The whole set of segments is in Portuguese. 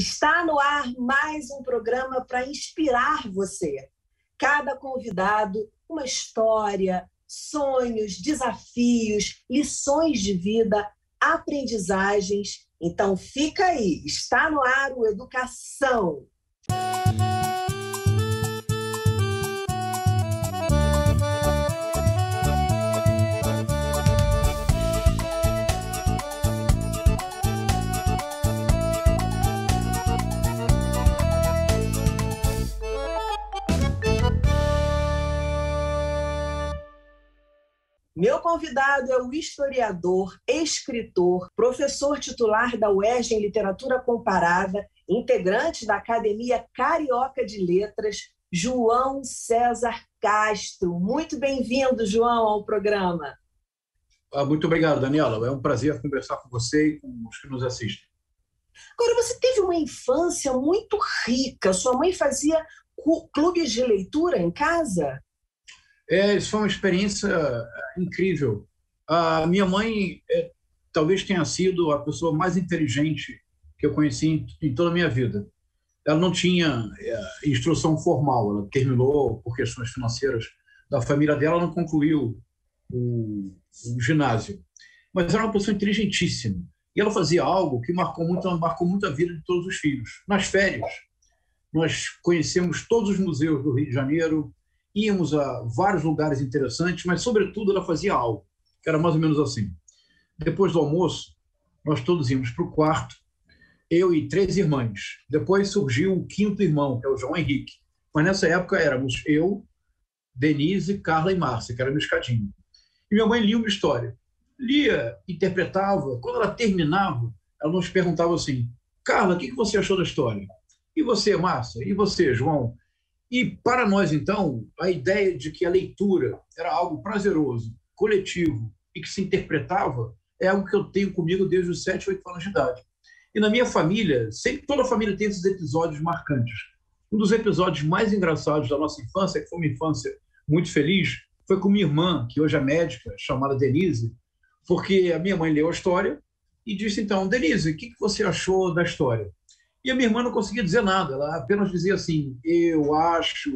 Está no ar mais um programa para inspirar você. Cada convidado, uma história, sonhos, desafios, lições de vida, aprendizagens. Então fica aí, está no ar o Educação. Meu convidado é o historiador, escritor, professor titular da UERJ em Literatura Comparada, integrante da Academia Carioca de Letras, João César Castro. Muito bem-vindo, João, ao programa. Muito obrigado, Daniela. É um prazer conversar com você e com os que nos assistem. Agora, você teve uma infância muito rica. Sua mãe fazia clubes de leitura em casa? Isso foi uma experiência incrível. A minha mãe talvez tenha sido a pessoa mais inteligente que eu conheci em toda a minha vida. Ela não tinha instrução formal, ela terminou por questões financeiras da família dela, não concluiu o ginásio. Mas era uma pessoa inteligentíssima. E ela fazia algo que marcou muito a vida de todos os filhos. Nas férias, nós conhecemos todos os museus do Rio de Janeiro, íamos a vários lugares interessantes, mas, sobretudo, ela fazia algo, que era mais ou menos assim. Depois do almoço, nós todos íamos para o quarto, eu e 3 irmãs. Depois surgiu o 5º irmão, que é o João Henrique. Mas, nessa época, éramos eu, Denise, Carla e Márcia, que era meu escadinho. E minha mãe lia uma história. Lia, interpretava. Quando ela terminava, ela nos perguntava assim: Carla, o que você achou da história? E você, Márcia? E você, João? E, para nós, então, a ideia de que a leitura era algo prazeroso, coletivo e que se interpretava é algo que eu tenho comigo desde os 7, 8 anos de idade. E na minha família, sempre toda a família tem esses episódios marcantes. Um dos episódios mais engraçados da nossa infância, que foi uma infância muito feliz, foi com minha irmã, que hoje é médica, chamada Denise, porque a minha mãe leu a história e disse, então, Denise, o que você achou da história? E a minha irmã não conseguia dizer nada, ela apenas dizia assim, eu acho,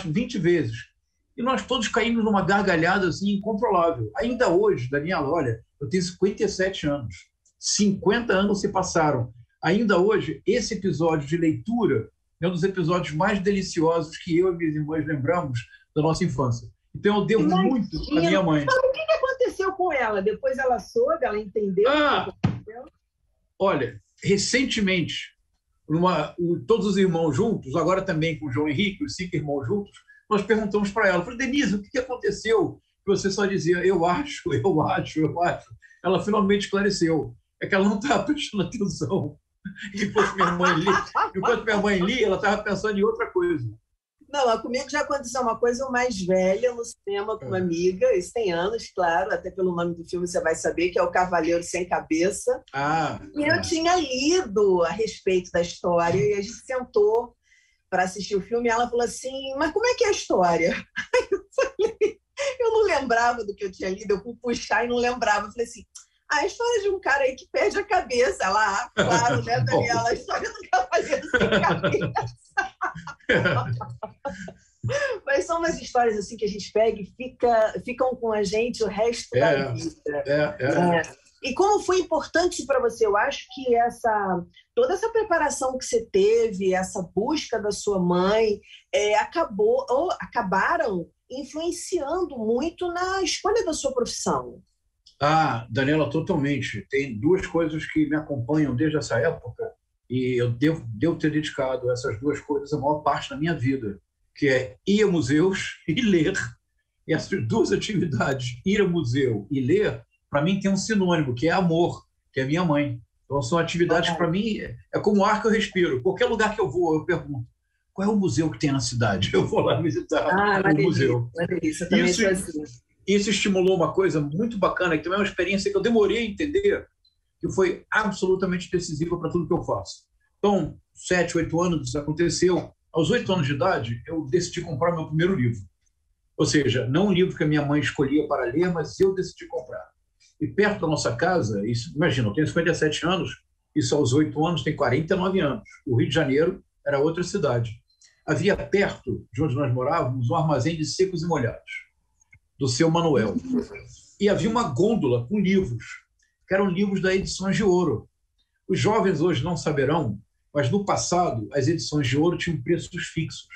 20 vezes. E nós todos caímos numa gargalhada assim, incontrolável. Ainda hoje, Daniela, olha, eu tenho 57 anos, 50 anos se passaram. Ainda hoje, esse episódio de leitura é um dos episódios mais deliciosos que eu e minhas irmãs lembramos da nossa infância. Então eu devo muito à minha mãe. Mas o que aconteceu com ela? Depois ela soube, ela entendeu o que aconteceu? Olha, recentemente, todos os irmãos juntos, agora também com o João Henrique, os 5 irmãos juntos, nós perguntamos para ela, falei, Denise, o que aconteceu? E você só dizia, eu acho. Ela finalmente esclareceu. É que ela não estava prestando atenção. Enquanto minha mãe lia, ela estava pensando em outra coisa. Não, comigo já aconteceu uma coisa, eu mais velha no cinema com uma amiga, isso tem anos, claro, até pelo nome do filme você vai saber, que é O Cavaleiro Sem Cabeça. Eu tinha lido a respeito da história e a gente sentou para assistir o filme e ela falou assim, mas como é que é a história? Aí eu falei, eu não lembrava do que eu tinha lido, eu fui puxar e não lembrava. Eu falei assim, a história de um cara aí que perde a cabeça. Ela, claro, né, Daniela? A história do Cavaleiro Sem Cabeça. Mas são umas histórias assim que a gente pega e ficam com a gente o resto da vida. E como foi importante para você? Eu acho que toda essa preparação que você teve, essa busca da sua mãe, acabaram influenciando muito na escolha da sua profissão. Daniela, totalmente. Tem 2 coisas que me acompanham desde essa época e eu devo ter dedicado essas 2 coisas a maior parte da minha vida, que é ir a museus e ler. E essas 2 atividades, ir a museu e ler, para mim tem um sinônimo, que é amor, que é minha mãe. Então são atividades que para mim é como o ar que eu respiro. Qualquer lugar que eu vou, eu pergunto, qual é o museu que tem na cidade? Eu vou lá visitar o museu. Delícia, também sou assim. Isso estimulou uma coisa muito bacana, que também é uma experiência que eu demorei a entender, que foi absolutamente decisiva para tudo que eu faço. Então, 7, 8 anos, isso aconteceu. Aos 8 anos de idade, eu decidi comprar meu primeiro livro. Ou seja, não um livro que a minha mãe escolhia para ler, mas eu decidi comprar. E perto da nossa casa, imagina, eu tenho 57 anos, isso aos 8 anos, tem 49 anos. O Rio de Janeiro era outra cidade. Havia perto de onde nós morávamos um armazém de secos e molhados, do seu Manuel. E havia uma gôndola com livros, que eram livros da Edições de Ouro. Os jovens hoje não saberão, mas no passado as Edições de Ouro tinham preços fixos.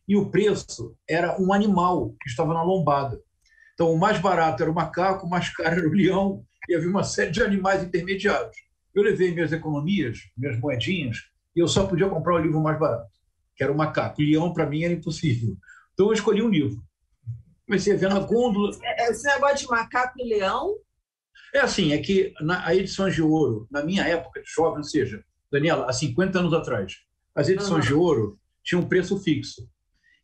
E o preço era um animal que estava na lombada. Então, o mais barato era o macaco, o mais caro era o leão, e havia uma série de animais intermediários. Eu levei minhas economias, minhas moedinhas, e eu só podia comprar o livro mais barato, que era o macaco. O leão, para mim, era impossível. Então, eu escolhi um livro. Comecei a ver na gôndola. Esse negócio de macaco e leão? É assim, é que a Edições de Ouro, na minha época de jovem, ou seja, Daniela, há 50 anos atrás, as Edições de Ouro tinham um preço fixo.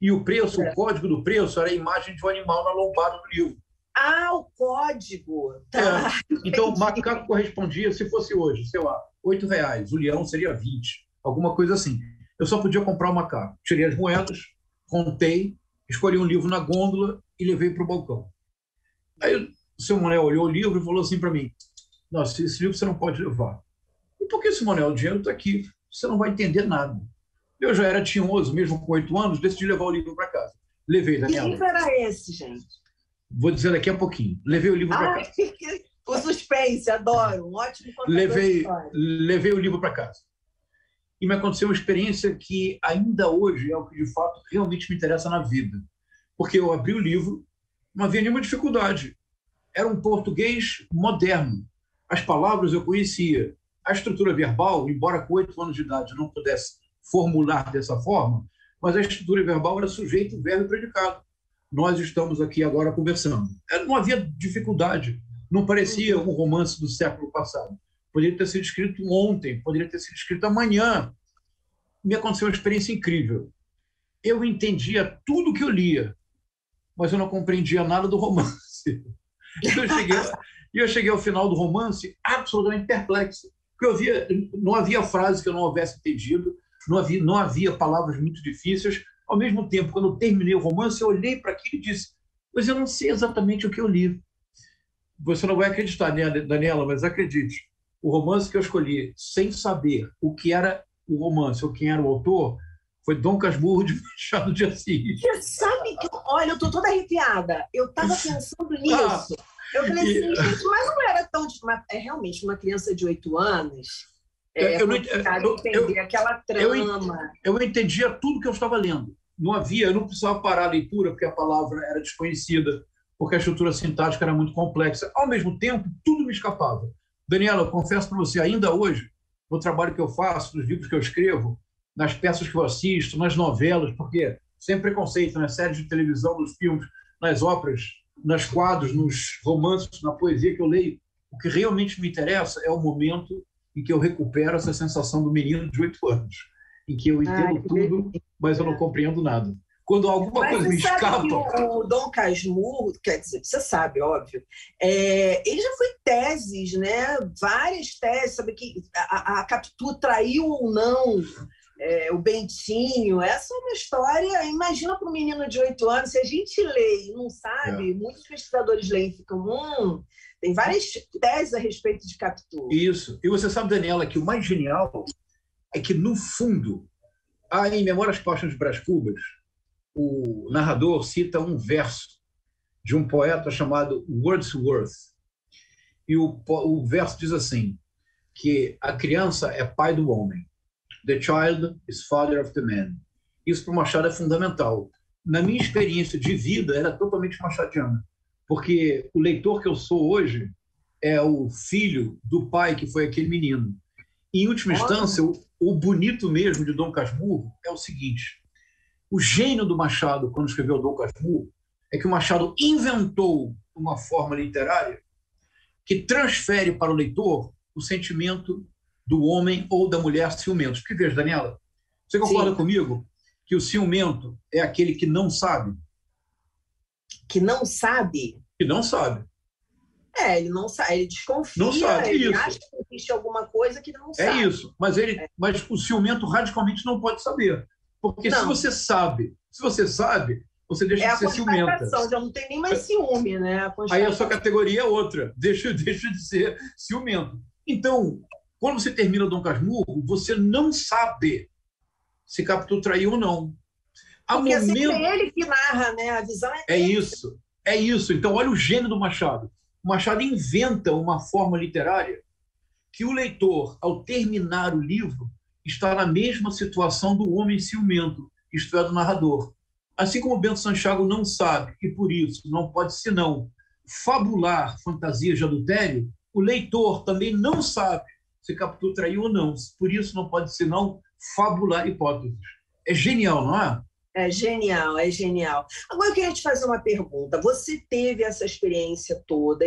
E o preço, o código do preço era a imagem de um animal na lombada do livro. Ah, o código! Tá. Então, o macaco correspondia, se fosse hoje, sei lá, R$8, o leão seria 20, alguma coisa assim. Eu só podia comprar o macaco. Tirei as moedas, contei, escolhi um livro na gôndola e levei para o balcão. Aí o seu Manuel olhou o livro e falou assim para mim: nossa, esse livro você não pode levar. E por que, seu Manuel? O dinheiro está aqui, você não vai entender nada. Eu já era tinhoso, mesmo com 8 anos, decidi levar o livro para casa. Levei, Daniela. Que livro era esse, gente? Vou dizer daqui a pouquinho. Levei o livro para casa. O suspense, adoro. Um ótimo contador levei o livro para casa. E me aconteceu uma experiência que ainda hoje é o que, de fato, realmente me interessa na vida. Porque eu abri o livro, não havia nenhuma dificuldade. Era um português moderno. As palavras eu conhecia. A estrutura verbal, embora com 8 anos de idade eu não pudesse formular dessa forma, mas a estrutura verbal era sujeito, verbo e predicado. Nós estamos aqui agora conversando. Não havia dificuldade. Não parecia um romance do século passado. Poderia ter sido escrito ontem, poderia ter sido escrito amanhã. Me aconteceu uma experiência incrível. Eu entendia tudo que eu lia, mas eu não compreendia nada do romance. Eu cheguei ao final do romance absolutamente perplexo, porque não havia frase que eu não houvesse entendido, não havia palavras muito difíceis. Ao mesmo tempo, quando eu terminei o romance, eu olhei para aquilo e disse: mas eu não sei exatamente o que eu li. Você não vai acreditar, Daniela, mas acredite, o romance que eu escolhi, sem saber o que era o romance ou quem era o autor, foi Dom Casmurro de Machado de Assis. Você sabe que, olha, eu estou toda arrepiada. Eu estava pensando nisso. Eu falei assim, gente, mas não era tão... Mas é realmente uma criança de 8 anos... entender aquela trama. Eu entendia tudo que eu estava lendo. Eu não precisava parar a leitura porque a palavra era desconhecida, porque a estrutura sintática era muito complexa. Ao mesmo tempo, tudo me escapava. Daniela, eu confesso para você, ainda hoje, no trabalho que eu faço, nos livros que eu escrevo, nas peças que eu assisto, nas novelas, porque sem preconceito, nas séries de televisão, nos filmes, nas óperas, nos quadros, nos romances, na poesia que eu leio, o que realmente me interessa é o momento em que eu recupero essa sensação do menino de 8 anos, em que eu entendo tudo, mas eu não compreendo nada. Quando alguma coisa me escapa... O Dom Casmurro, quer dizer, você sabe, óbvio, ele já foi teses, né? Várias teses, sabe que a Capitu traiu ou não o Bentinho. Essa é uma história, imagina para um menino de 8 anos, se a gente lê e não sabe, muitos pesquisadores leem e ficam... Tem várias teses a respeito de Capitu. Isso. E você sabe, Daniela, que o mais genial é que, no fundo, em Memórias Póstumas de Brás Cubas, o narrador cita um verso de um poeta chamado Wordsworth. E o verso diz assim, que a criança é pai do homem. The child is father of the man. Isso para o Machado é fundamental. Na minha experiência de vida, era totalmente machadiana. Porque o leitor que eu sou hoje é o filho do pai que foi aquele menino. Em última instância, o bonito mesmo de Dom Casmurro é o seguinte: o gênio do Machado, quando escreveu Dom Casmurro, é que o Machado inventou uma forma literária que transfere para o leitor o sentimento do homem ou da mulher ciumentos. Porque veja, Daniela, você concorda comigo que o ciumento é aquele que não sabe? Que não sabe? Que não sabe. Ele não sabe, ele desconfia, não sabe, ele isso. acha que existe alguma coisa que ele não sabe. É isso, mas o ciumento radicalmente não pode saber. Porque se você sabe, você deixa de ser ciumenta. Já não tem nem mais ciúme, né? Aí a sua categoria é outra, deixa de ser ciumento. Então, Quando você termina Dom Casmurro, você não sabe se Capitu traiu ou não. Porque é sempre ele que narra, né? A visão é dele. Isso, é isso. Então, olha o gênio do Machado. O Machado inventa uma forma literária que o leitor, ao terminar o livro, está na mesma situação do homem ciumento, isto é, do narrador. Assim como Bento Santiago não sabe, e por isso não pode senão fabular fantasias de adultério, o leitor também não sabe se Capitu traiu ou não, por isso não pode senão fabular hipóteses. É genial, não é? É genial, é genial. Agora eu queria te fazer uma pergunta. Você teve essa experiência toda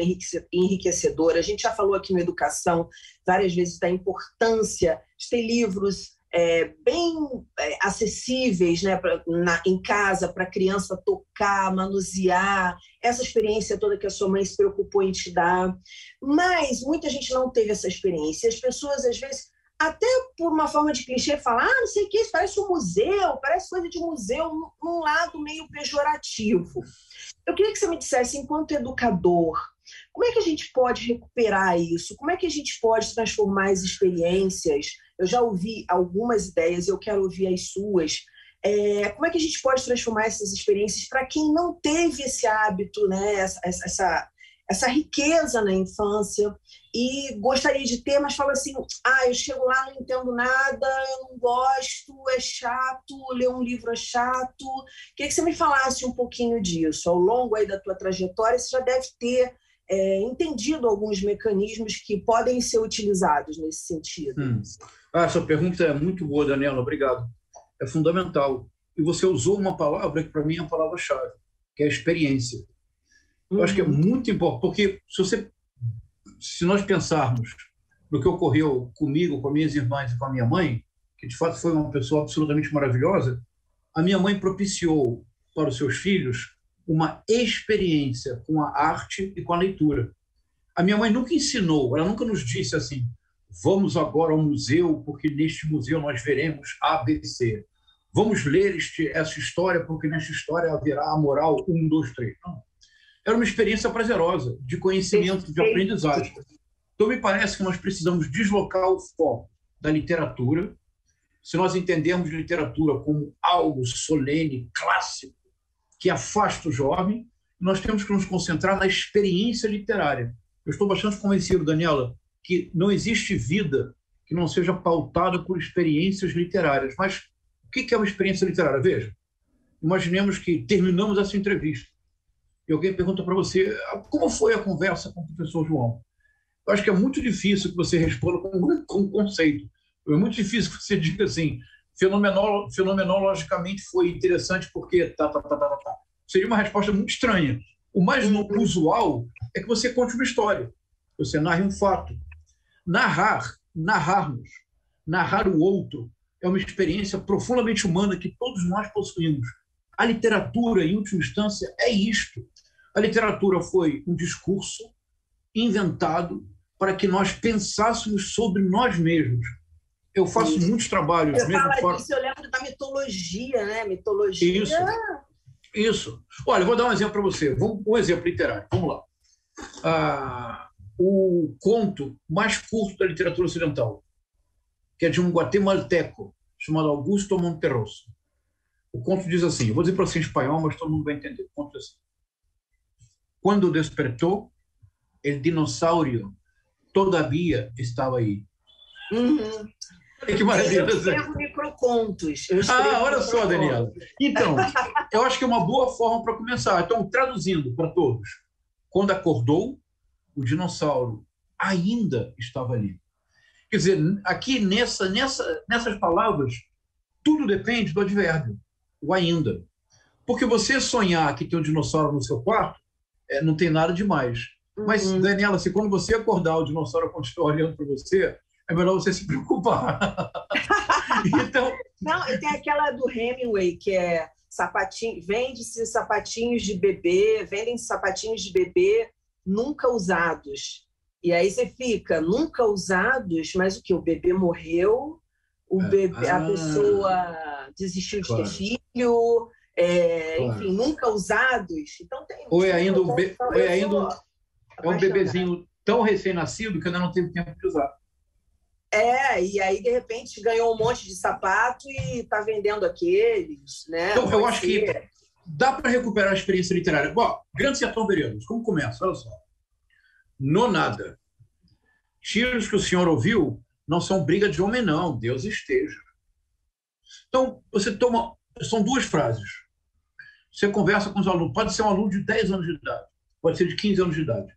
enriquecedora. A gente já falou aqui na educação várias vezes da importância de ter livros bem acessíveis, né, em casa, para a criança tocar, manusear, essa experiência toda que a sua mãe se preocupou em te dar. Mas muita gente não teve essa experiência. As pessoas, às vezes, até por uma forma de clichê, falar, não sei o que, isso parece um museu, parece coisa de museu, num lado meio pejorativo. Eu queria que você me dissesse, enquanto educador, como é que a gente pode recuperar isso? Como é que a gente pode transformar as experiências? Eu já ouvi algumas ideias, eu quero ouvir as suas. Como é que a gente pode transformar essas experiências para quem não teve esse hábito, né? essa riqueza na infância e gostaria de ter, mas fala assim, eu chego lá, não entendo nada, eu não gosto, é chato, ler um livro é chato. Queria que você me falasse um pouquinho disso. Ao longo aí da tua trajetória, você já deve ter entendido alguns mecanismos que podem ser utilizados nesse sentido. Essa pergunta é muito boa, Daniela, obrigado. É fundamental. E você usou uma palavra que, para mim, é a palavra-chave, que é a experiência. Eu acho que é muito importante, porque se nós pensarmos no que ocorreu comigo, com as minhas irmãs e com a minha mãe, que de fato foi uma pessoa absolutamente maravilhosa, a minha mãe propiciou para os seus filhos uma experiência com a arte e com a leitura. A minha mãe nunca ensinou, ela nunca nos disse assim, vamos agora ao museu, porque neste museu nós veremos ABC. Vamos ler essa história, porque nesta história haverá a moral 1, 2, 3. Não. Era uma experiência prazerosa, de conhecimento, de aprendizagem. Então, me parece que nós precisamos deslocar o foco da literatura. Se nós entendermos literatura como algo solene, clássico, que afasta o jovem, nós temos que nos concentrar na experiência literária. Eu estou bastante convencido, Daniela, que não existe vida que não seja pautada por experiências literárias. Mas o que é uma experiência literária? Veja, imaginemos que terminamos essa entrevista e alguém pergunta para você como foi a conversa com o professor João. Eu acho que é muito difícil que você responda com um conceito. É muito difícil que você diga assim, fenomenologicamente foi interessante porque Seria uma resposta muito estranha. O mais usual é que você conte uma história, você narre um fato. Narrar o outro é uma experiência profundamente humana que todos nós possuímos. A literatura, em última instância, é isto. A literatura foi um discurso inventado para que nós pensássemos sobre nós mesmos. Eu faço muitos trabalhos. Você fala disso, eu lembro da mitologia, né? Mitologia... Isso. Olha, eu vou dar um exemplo para você. Um exemplo literário. Vamos lá. O conto mais curto da literatura ocidental, que é de um guatemalteco chamado Augusto Monterroso. O conto diz assim, eu vou dizer para você em espanhol, mas todo mundo vai entender. O conto diz assim. Quando despertou, el dinossauro todavia estava aí. Que maravilha. Eu escrevo microcontos. Olha só, Daniela. Então, eu acho que é uma boa forma para começar. Então, traduzindo para todos. Quando acordou, o dinossauro ainda estava ali. Quer dizer, aqui nessas palavras, tudo depende do advérbio, o ainda. Porque você sonhar que tem um dinossauro no seu quarto, não tem nada demais. Mas, Daniela, se quando você acordar, o dinossauro continua olhando para você, é melhor você se preocupar. Então... Não, e tem aquela do Hemingway, que é sapatinho, vende-se sapatinhos de bebê, vendem-se sapatinhos de bebê nunca usados. E aí você fica, nunca usados, mas o que? O bebê morreu, a pessoa desistiu de ter filho, enfim, nunca usados. Então tem... Ou é ainda um bebezinho tão recém-nascido que ainda não teve tempo de usar. E aí, de repente, ganhou um monte de sapato e está vendendo aqueles, né? Então, eu acho que dá para recuperar a experiência literária. Bom, Grande Sertão Veredas, como começa? Olha só. Nonada. Tiros que o senhor ouviu não são briga de homem, não. Deus esteja. Então, você toma... São duas frases. Você conversa com os alunos. Pode ser um aluno de 10 anos de idade. Pode ser de 15 anos de idade.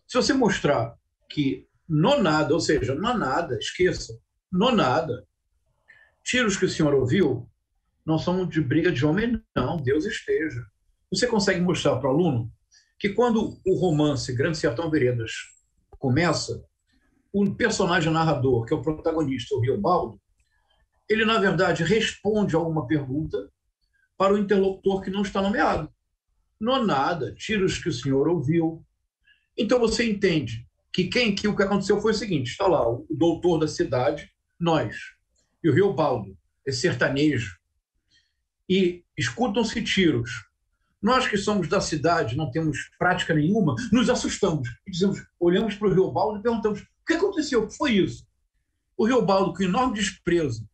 Se você mostrar que nonada, ou seja, nonada, esqueça, nonada, tiros que o senhor ouviu não são de briga de homem, não. Deus esteja. Você consegue mostrar para o aluno que quando o romance Grande Sertão Veredas começa, o personagem narrador, que é o protagonista, o Riobaldo, ele, na verdade, responde a uma pergunta para o interlocutor que não está nomeado. Nonada, tiros que o senhor ouviu. Então você entende que o que aconteceu foi o seguinte, está lá o doutor da cidade, nós, e o Riobaldo, esse sertanejo, e escutam-se tiros. Nós que somos da cidade, não temos prática nenhuma, nos assustamos e dizemos, olhamos para o Riobaldo e perguntamos, o que aconteceu? O que foi isso? O Riobaldo, com enorme desprezo,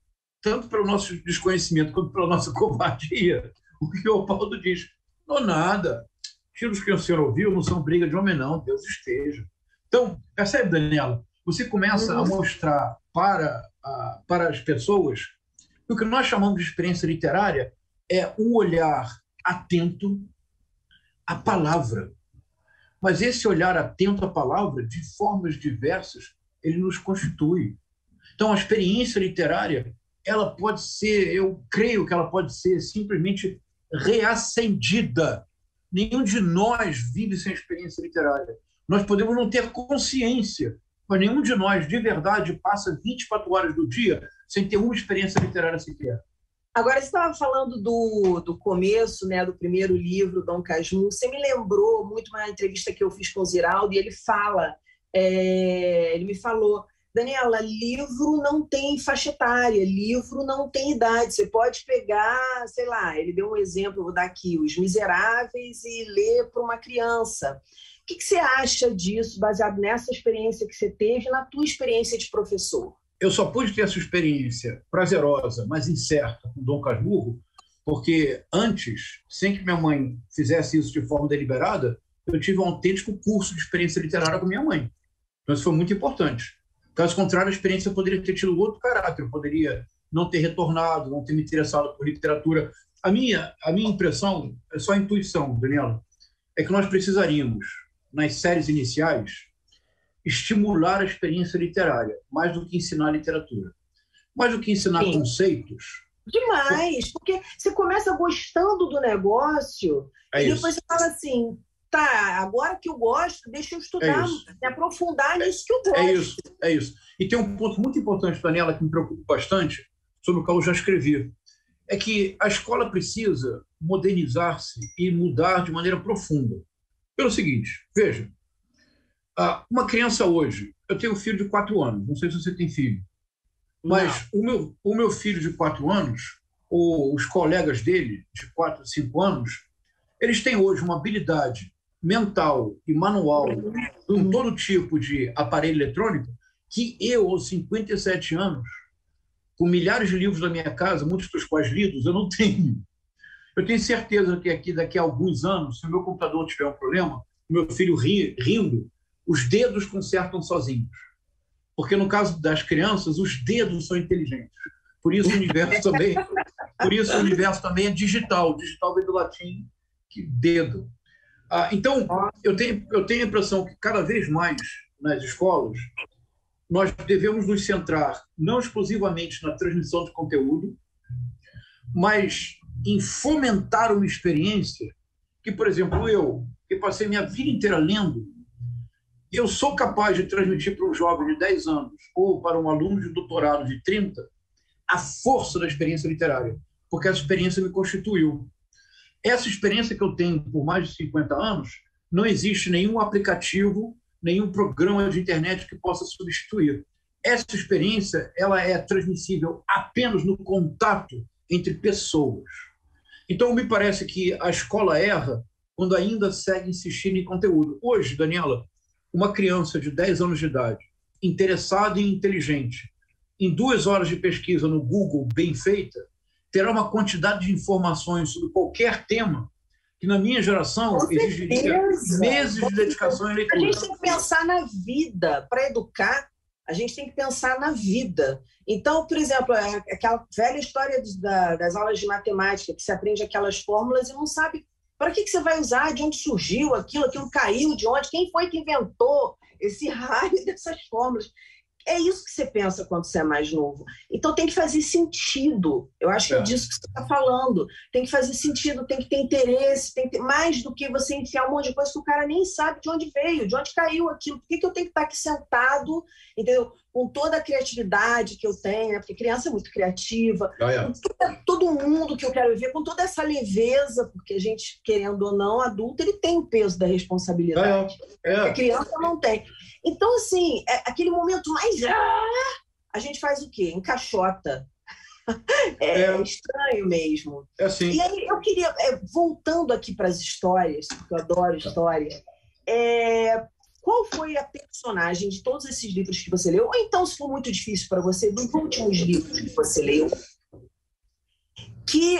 tanto pelo nosso desconhecimento quanto pela nossa covardia, o Riobaldo diz, não nada, tiros que o senhor ouviu não são briga de homem não, Deus esteja. Então, percebe, Daniela? Você começa a mostrar para as pessoas que o que nós chamamos de experiência literária é um olhar atento à palavra. Mas esse olhar atento à palavra, de formas diversas, ele nos constitui. Então, a experiência literária, ela pode ser, eu creio que ela pode ser simplesmente reacendida. Nenhum de nós vive sem experiência literária. Nós podemos não ter consciência, mas nenhum de nós, de verdade, passa 24 horas do dia sem ter uma experiência literária sequer. Agora, você estava falando do começo, né, do primeiro livro, Dom Casmurro. Você me lembrou muito uma entrevista que eu fiz com o Ziraldo, e ele me falou, Daniela, livro não tem faixa etária, livro não tem idade. Você pode pegar, sei lá, ele deu um exemplo, vou dar aqui, Os Miseráveis, e ler para uma criança. O que você acha disso, baseado nessa experiência que você teve, na tua experiência de professor? Eu só pude ter essa experiência prazerosa, mas incerta, com Dom Casmurro, porque antes, sem que minha mãe fizesse isso de forma deliberada, eu tive um autêntico curso de experiência literária com minha mãe. Então isso foi muito importante. Caso contrário, a experiência poderia ter tido outro caráter, eu poderia não ter retornado, não ter me interessado por literatura. A minha impressão, é só intuição, Daniela, é que nós precisaríamos, nas séries iniciais, estimular a experiência literária, mais do que ensinar literatura. Mais do que ensinar conceitos. Demais, porque você começa gostando do negócio e depois você fala assim, tá, agora que eu gosto, deixa eu estudar, me aprofundar nisso que eu gosto. É isso. E tem um ponto muito importante, Daniela, que me preocupa bastante, sobre o qual eu já escrevi, é que a escola precisa modernizar-se e mudar de maneira profunda. Pelo seguinte, veja, uma criança hoje, eu tenho um filho de 4 anos, não sei se você tem filho, mas o meu filho de 4 anos, ou os colegas dele de 4, 5 anos, eles têm hoje uma habilidade mental e manual com todo tipo de aparelho eletrônico que eu, aos 57 anos, com milhares de livros na minha casa, muitos dos quais lidos, eu não tenho. Eu tenho certeza que daqui a alguns anos, se o meu computador tiver um problema, o meu filho rindo, os dedos consertam sozinhos. Porque no caso das crianças, os dedos são inteligentes. Por isso o universo também é digital. Digital vem do latim, que dedo. Então, eu tenho a impressão que cada vez mais nas escolas nós devemos nos centrar não exclusivamente na transmissão de conteúdo, mas em fomentar uma experiência que, por exemplo, eu, que passei minha vida inteira lendo, eu sou capaz de transmitir para um jovem de 10 anos ou para um aluno de doutorado de 30 a força da experiência literária, porque essa experiência me constituiu. Essa experiência que eu tenho por mais de 50 anos, não existe nenhum aplicativo, nenhum programa de internet que possa substituir. Essa experiência ela é transmissível apenas no contato entre pessoas. Então, me parece que a escola erra quando ainda segue insistindo em conteúdo. Hoje, Daniela, uma criança de 10 anos de idade, interessada e inteligente, em 2 horas de pesquisa no Google bem feita, terá uma quantidade de informações sobre qualquer tema que, na minha geração, exigiria meses de dedicação e leitura. A gente tem que pensar na vida. Para educar, a gente tem que pensar na vida. Então, por exemplo, aquela velha história das aulas de matemática, que você aprende aquelas fórmulas e não sabe para que você vai usar, de onde surgiu aquilo caiu de onde, quem foi que inventou esse raio dessas fórmulas. É isso que você pensa quando você é mais novo. Então tem que fazer sentido. Eu acho que é disso que você está falando. Tem que fazer sentido, tem que ter interesse, tem que ter mais do que você enfiar um monte de coisa que o cara nem sabe de onde veio, de onde caiu aquilo. Por que eu tenho que estar aqui sentado, entendeu? Com toda a criatividade que eu tenho, né? Porque criança é muito criativa, com todo mundo que eu quero ver, com toda essa leveza, porque a gente, querendo ou não, adulto, ele tem o peso da responsabilidade. A criança não tem. Então, assim, aquele momento mais... a gente faz o quê? Encaixota. É estranho mesmo. Assim. E aí eu queria, voltando aqui para as histórias, porque eu adoro história, qual foi a personagem de todos esses livros que você leu? Ou então, se for muito difícil para você, dos últimos livros que você leu, que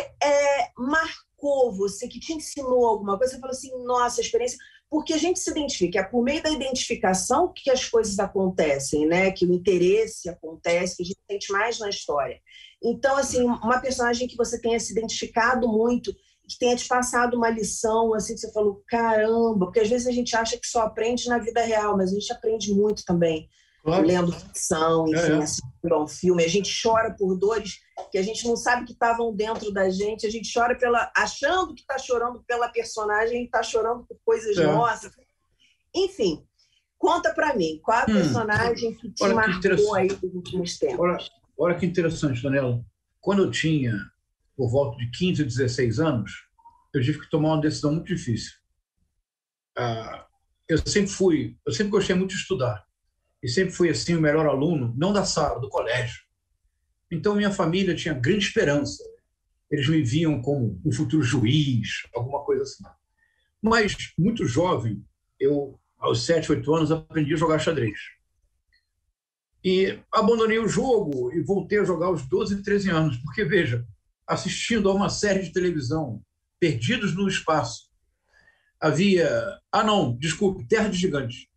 marcou você, que te ensinou alguma coisa, você falou assim, nossa, a experiência... Porque a gente se identifica, é por meio da identificação que as coisas acontecem, né? Que o interesse acontece, que a gente sente mais na história. Então, assim, uma personagem que você tenha se identificado muito, que tenha te passado uma lição, assim, que você falou, caramba, porque às vezes a gente acha que só aprende na vida real, mas a gente aprende muito também, lendo ficção, enfim, assistindo a um filme. A gente chora por dores que a gente não sabe que estavam dentro da gente, a gente chora achando que está chorando pela personagem e está chorando por coisas nossas. Enfim, conta para mim, qual a personagem que te marcou aí nos últimos tempos? Olha que interessante, Daniela. Quando eu tinha por volta de 15, 16 anos, eu tive que tomar uma decisão muito difícil. Eu sempre gostei muito de estudar. E sempre fui assim o melhor aluno, não da sala, do colégio. Então minha família tinha grande esperança. Eles me viam como um futuro juiz, alguma coisa assim. Mas muito jovem, eu aos 7, 8 anos aprendi a jogar xadrez. E abandonei o jogo e voltei a jogar aos 12, 13 anos, porque veja, assistindo a uma série de televisão, Perdidos no Espaço, havia, Terra de Gigantes,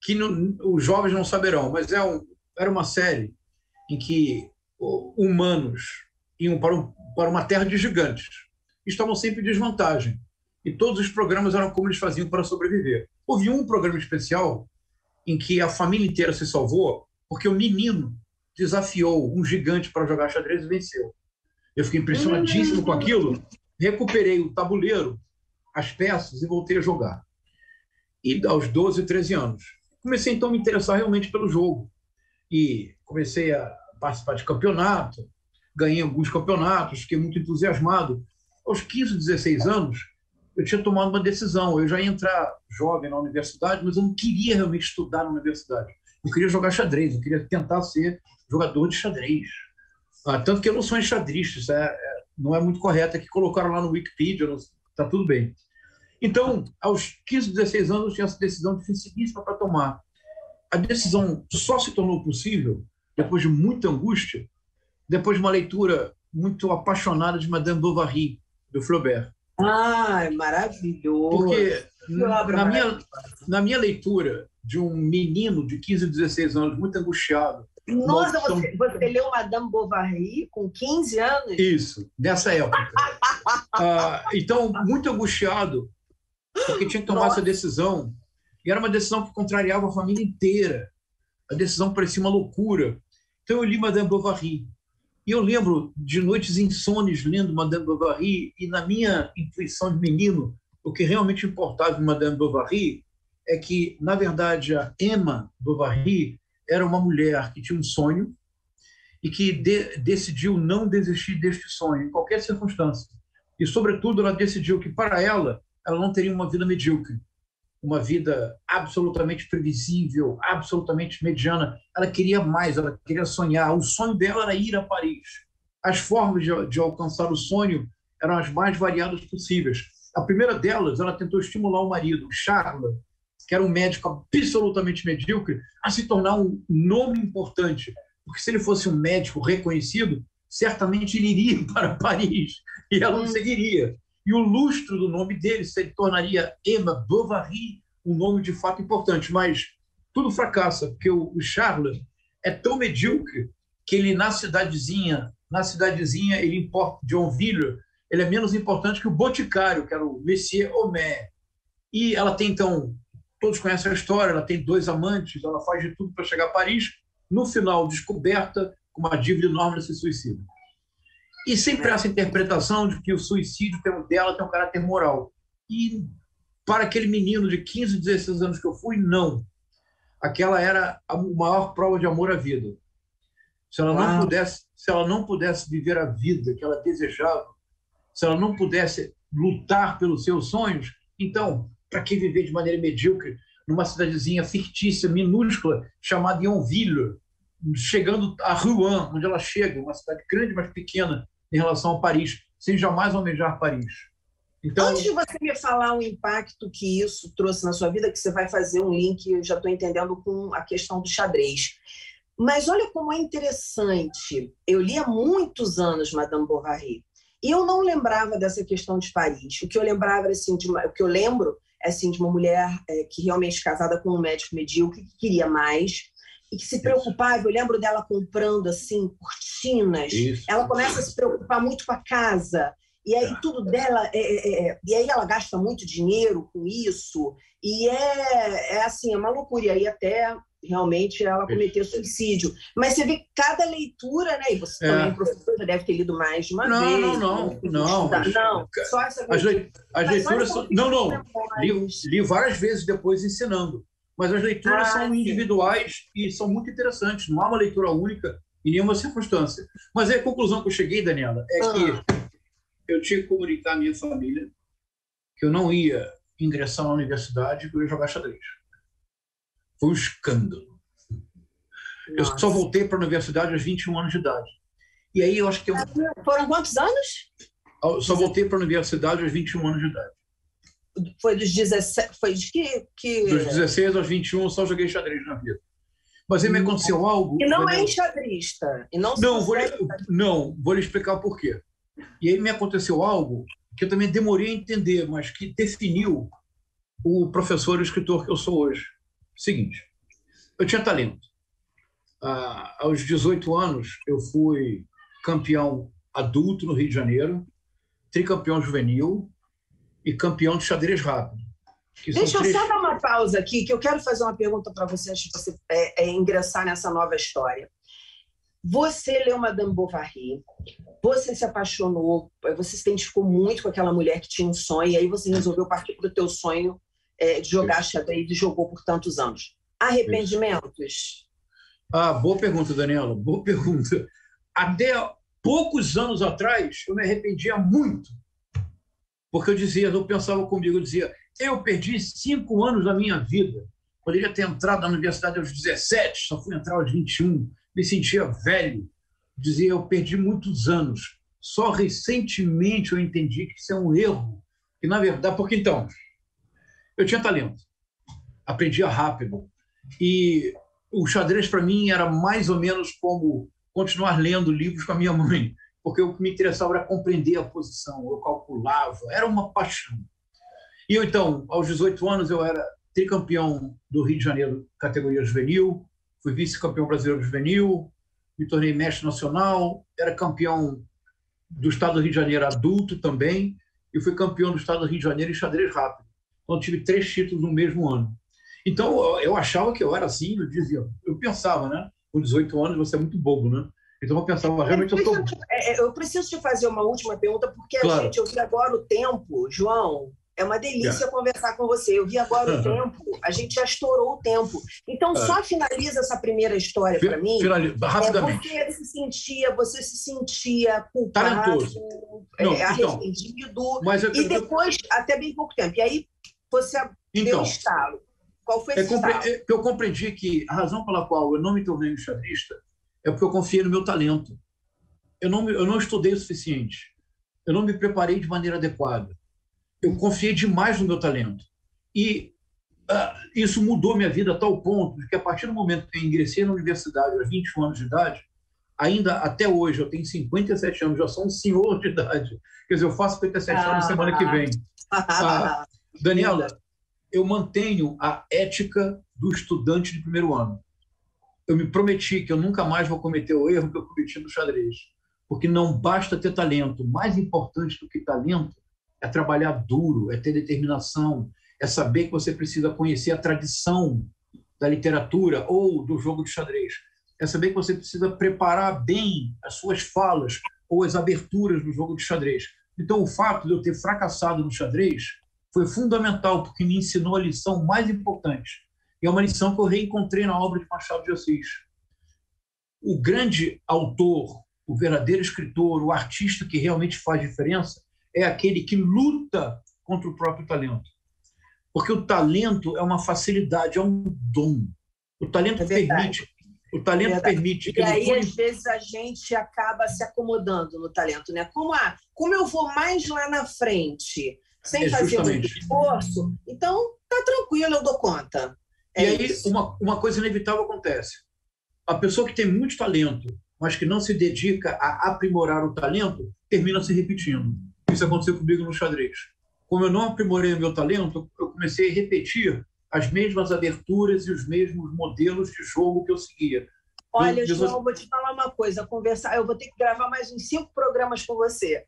que os jovens não saberão, mas era uma série em que humanos iam para uma terra de gigantes. Estavam sempre em desvantagem. E todos os programas eram como eles faziam para sobreviver. Houve um programa especial em que a família inteira se salvou porque o menino desafiou um gigante para jogar xadrez e venceu. Eu fiquei impressionadíssimo com aquilo, recuperei o tabuleiro, as peças e voltei a jogar. E aos 12, 13 anos, comecei então a me interessar realmente pelo jogo. E comecei a participar de campeonato, ganhei alguns campeonatos, fiquei muito entusiasmado. Aos 15, 16 anos, eu tinha tomado uma decisão. Eu já ia entrar jovem na universidade, mas eu não queria realmente estudar na universidade. Eu queria jogar xadrez, eu queria tentar ser jogador de xadrez. Tanto que eu não sou enxadrista, não é muito correto. É que colocaram lá no Wikipedia, está tudo bem. Então, aos 15, 16 anos, eu tinha essa decisão dificilíssima para tomar. A decisão só se tornou possível depois de muita angústia, depois de uma leitura muito apaixonada de Madame Bovary, do Flaubert. Maravilhoso! Porque na minha leitura de um menino de 15, 16 anos, muito angustiado... Nossa, você leu Madame Bovary com 15 anos? Isso, nessa época. Então, muito angustiado, porque tinha que tomar essa decisão. E era uma decisão que contrariava a família inteira. A decisão parecia uma loucura. Então eu li Madame Bovary. E eu lembro de noites insones lendo Madame Bovary, e na minha intuição de menino, o que realmente importava em Madame Bovary é que, na verdade, a Emma Bovary era uma mulher que tinha um sonho e que decidiu não desistir deste sonho, em qualquer circunstância. E, sobretudo, ela decidiu que, para ela não teria uma vida medíocre, uma vida absolutamente previsível, absolutamente mediana. Ela queria mais, ela queria sonhar. O sonho dela era ir a Paris. As formas de alcançar o sonho eram as mais variadas possíveis. A primeira delas, ela tentou estimular o marido, Charles, que era um médico absolutamente medíocre, a se tornar um nome importante porque se ele fosse um médico reconhecido, certamente ele iria para Paris e ela não seguiria. E o lustro do nome dele se tornaria Emma Bovary, um nome de fato importante. Mas tudo fracassa, porque o Charles é tão medíocre que ele, na cidadezinha, ele importa John Ville, ele é menos importante que o Boticário, que era o Monsieur Homais. E ela tem, então, todos conhecem a história, ela tem 2 amantes, ela faz de tudo para chegar a Paris, no final, descoberta, com uma dívida enorme, ela se suicida. E sempre essa interpretação de que o suicídio dela tem um caráter moral. E para aquele menino de 15, 16 anos que eu fui, não. Aquela era a maior prova de amor à vida. Se ela não pudesse viver a vida que ela desejava, se ela não pudesse lutar pelos seus sonhos, então, para que viver de maneira medíocre numa cidadezinha fictícia, minúscula, chamada Yonville, chegando a Rouen, onde ela chega, uma cidade grande, mas pequena em relação a Paris, sem jamais almejar Paris. Então, antes de você me falar o impacto que isso trouxe na sua vida, que você vai fazer um link, eu já estou entendendo, com a questão do xadrez. Mas olha como é interessante. Eu li há muitos anos Madame Bovary e eu não lembrava dessa questão de Paris. O que eu lembrava, assim, o que eu lembro é assim, de uma mulher que realmente casada com um médico medíocre, que queria mais e que se preocupava. Eu lembro dela comprando assim cortinas. Ela começa a se preocupar muito com a casa. E aí tudo dela e aí ela gasta muito dinheiro com isso e assim, é uma loucura. E aí até realmente ela cometeu suicídio. Mas você vê cada leitura, né? E você também, professor, já deve ter lido mais de uma vez. Não. Só essa as leituras são... Não. Li várias vezes depois ensinando. Mas as leituras são individuais e são muito interessantes. Não há uma leitura única em nenhuma circunstância. Mas a conclusão que eu cheguei, Daniela, é que eu tinha que comunicar à minha família que eu não ia ingressar na universidade, que eu ia jogar xadrez. Foi um escândalo. Nossa. Eu só voltei para a universidade aos 21 anos de idade. E aí eu acho que... Foram quantos anos? Eu só voltei para a universidade aos 21 anos de idade. Foi dos 17... Foi de que... Dos 16 aos 21 eu só joguei xadrez na vida. Mas aí me aconteceu algo... E não é enxadrista. E não, vou lhe explicar por quê. E aí me aconteceu algo que eu também demorei a entender, mas que definiu o professor e o escritor que eu sou hoje. Seguinte, eu tinha talento. Aos 18 anos, eu fui campeão adulto no Rio de Janeiro, tricampeão juvenil e campeão de xadrez rápido. Deixa eu só dar uma pausa aqui, que eu quero fazer uma pergunta para você antes de você ingressar nessa nova história. Você leu Madame Bovary, você se apaixonou, você se identificou muito com aquela mulher que tinha um sonho, e aí você resolveu partir para o teu sonho de jogar xadrez e jogou por tantos anos. Arrependimentos? Boa pergunta, Daniela, boa pergunta. Até poucos anos atrás, eu me arrependia muito, porque eu pensava comigo, eu dizia, eu perdi 5 anos da minha vida, poderia ter entrado na universidade aos 17, só fui entrar aos 21, me sentia velho, dizia, eu perdi muitos anos. Só recentemente eu entendi que isso é um erro. E, na verdade, porque então, eu tinha talento, aprendia rápido, e o xadrez para mim era mais ou menos como continuar lendo livros com a minha mãe, porque o que me interessava era compreender a posição, eu calculava, era uma paixão. E eu, então, aos 18 anos, eu era tricampeão do Rio de Janeiro, categoria juvenil, fui vice-campeão brasileiro juvenil, me tornei mestre nacional, era campeão do estado do Rio de Janeiro adulto também, e fui campeão do estado do Rio de Janeiro em xadrez rápido. Então, tive 3 títulos no mesmo ano. Então, eu achava que eu era assim, eu pensava, né? Com 18 anos, você é muito bobo, né? Então, eu pensava, realmente eu sou... Eu preciso te fazer uma última pergunta, porque claro. Eu vi agora o tempo, João... É uma delícia conversar com você. Eu vi agora o tempo, a gente já estourou o tempo. Então, só finaliza essa primeira história para mim. Rapidamente. Você se sentia culpado, arrependido, e depois, até bem pouco tempo. E aí, você deu um estalo. Qual foi esse estalo? Eu compreendi que a razão pela qual eu não me tornei um xadrista é porque eu confiei no meu talento. Eu não estudei o suficiente. Eu não me preparei de maneira adequada. Eu confiei demais no meu talento. E isso mudou minha vida a tal ponto de que, a partir do momento que eu ingressei na universidade, aos 21 anos de idade, ainda até hoje, eu tenho 57 anos, já sou um senhor de idade. Quer dizer, eu faço 57 anos semana que vem. Daniela, eu mantenho a ética do estudante de primeiro ano. Eu me prometi que eu nunca mais vou cometer o erro que eu cometi no xadrez. Porque não basta ter talento. Mais importante do que talento é trabalhar duro, é ter determinação, é saber que você precisa conhecer a tradição da literatura ou do jogo de xadrez. É saber que você precisa preparar bem as suas falas ou as aberturas do jogo de xadrez. Então, o fato de eu ter fracassado no xadrez foi fundamental, porque me ensinou a lição mais importante. E é uma lição que eu reencontrei na obra de Machado de Assis. O grande autor, o verdadeiro escritor, o artista que realmente faz diferença é aquele que luta contra o próprio talento. Porque o talento é uma facilidade, é um dom. O talento permite. O talento permite. E aí, às vezes, a gente acaba se acomodando no talento, né? Como eu vou mais lá na frente, sem fazer muito esforço, então tá tranquilo, eu dou conta. E aí, uma coisa inevitável acontece. A pessoa que tem muito talento, mas que não se dedica a aprimorar o talento, termina se repetindo. Isso aconteceu comigo no xadrez. Como eu não aprimorei o meu talento, eu comecei a repetir as mesmas aberturas e os mesmos modelos de jogo que eu seguia. Olha, João, vou te falar uma coisa, eu vou ter que gravar mais uns 5 programas com você.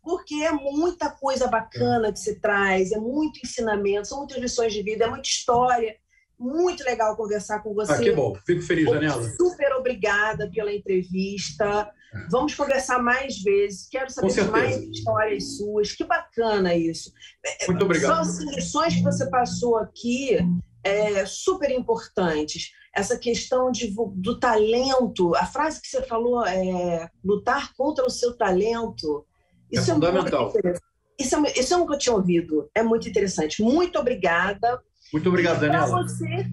Porque é muita coisa bacana que se traz, é muito ensinamento, são muitas lições de vida, é muita história. Muito legal conversar com você. Que bom, fico feliz, Daniela. Super obrigada pela entrevista. Vamos conversar mais vezes. Quero saber de mais histórias suas. Que bacana isso. Muito obrigado. São lições que você passou aqui super importantes. Essa questão do talento, a frase que você falou é lutar contra o seu talento. Isso é fundamental. Isso eu nunca tinha ouvido. É muito interessante. Muito obrigada. Muito obrigado, Daniela. Para você,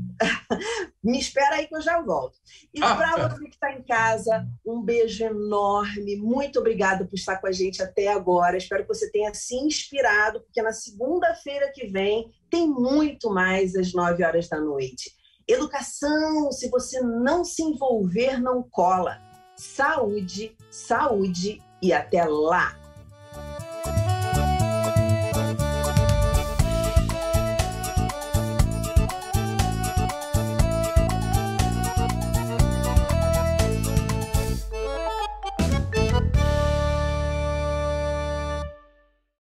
me espera aí que eu já volto. E para você que está em casa, um beijo enorme. Muito obrigada por estar com a gente até agora. Espero que você tenha se inspirado, porque na segunda-feira que vem tem muito mais às 9h da noite. Educação, se você não se envolver, não cola. Saúde, saúde e até lá!